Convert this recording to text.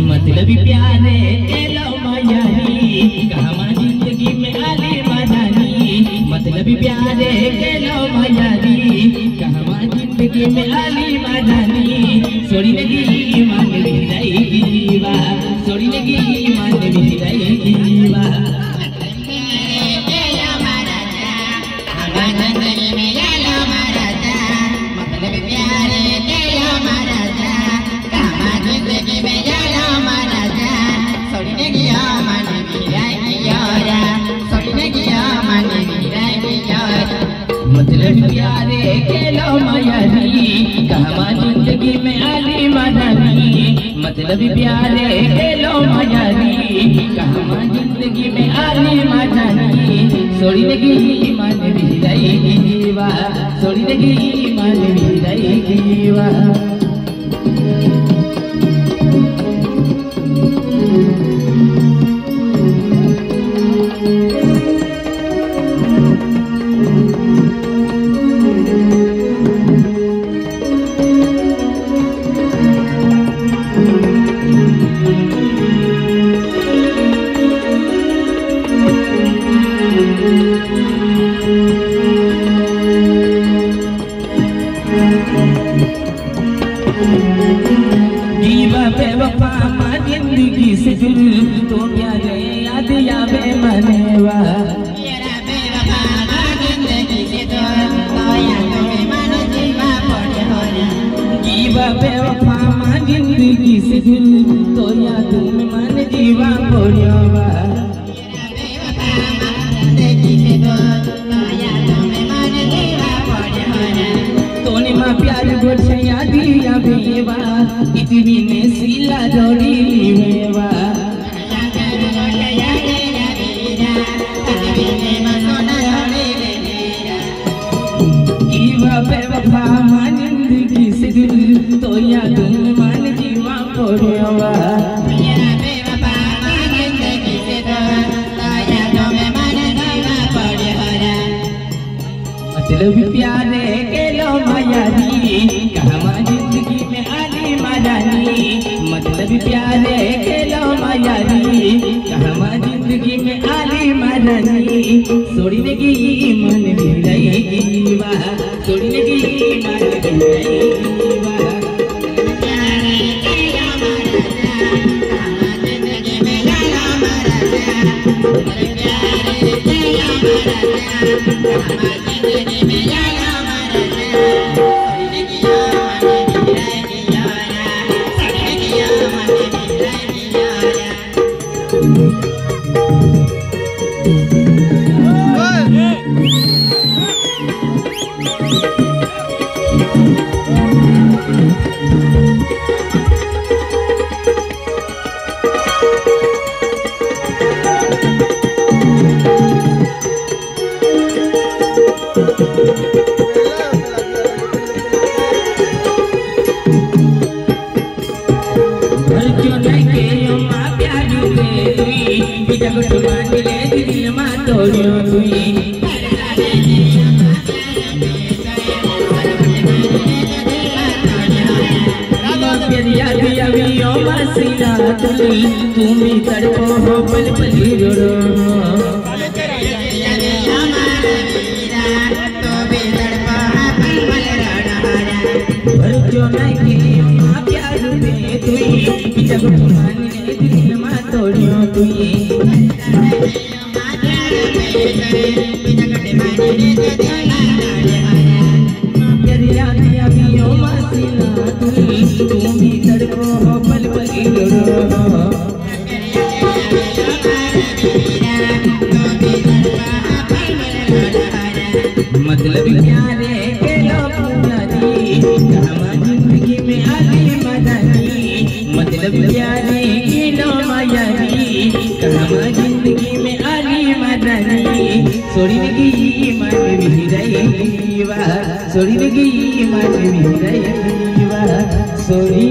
मतलब प्यारे तेलो मायारी कहमा जिंदगी में आली मदानी मतलब प्यारे तेलो मायारी कहमा जिंदगी में आली मदानी सोड़ी लगी मान विदाई दीवा सोड़ी लगी मान विदाई दीवा मतलब प्यारे के लो मायारी कहमा जिंदगी में आली मदानी मतलब प्यारे के लो मायारी कहमा जिंदगी में आली मदानी सोड़ी लगी मान विदाई दीवा सोड़ी लगी मान विदाई दीवा जीवा बेवफा माँ जिंदगी से जुड़ तो प्यारे याद आवे मनेवा जीवा बेवफा माँ जिंदगी से जुड़ तो याद आवे मनेवा जीवा बेवफा माँ जिंदगी से जुड़ तो याद में मन जीवा पड़ियावा प्यार गोछे यादी आवेवा इतनी ने सीला जोड़ी लीवेवा जीवा बेवफा माँ जिंदगी से दिल तो याद मान जीवा पड़ेवा मतलब प्यारे के लो मायारी कहमा जिंदगी में आली मदानी मतलब प्यारे के लो मायारी कहमा जिंदगी में आली मदानी सोड़ी लगी मन विदाई दीवा सोड़ी लगी मन विदाई दीवा तुम्हें तड़पो हो पल पली रो जो मैं प्यार में तुई जब माने दिल में तोड़ियो तुई प्यार याद अभियो मसीना तुई तुम्हें तड़पो हो पल पली रो मतलब प्यारे के लो मायारी कहमा जिंदगी में आली मदानी मतलब प्यारे के लो मायारी कहमा जिंदगी में आली मदानी सोड़ी लगी मान विदाई दीवा सोड़ी लगी मान विदाई दीवा सोड़ी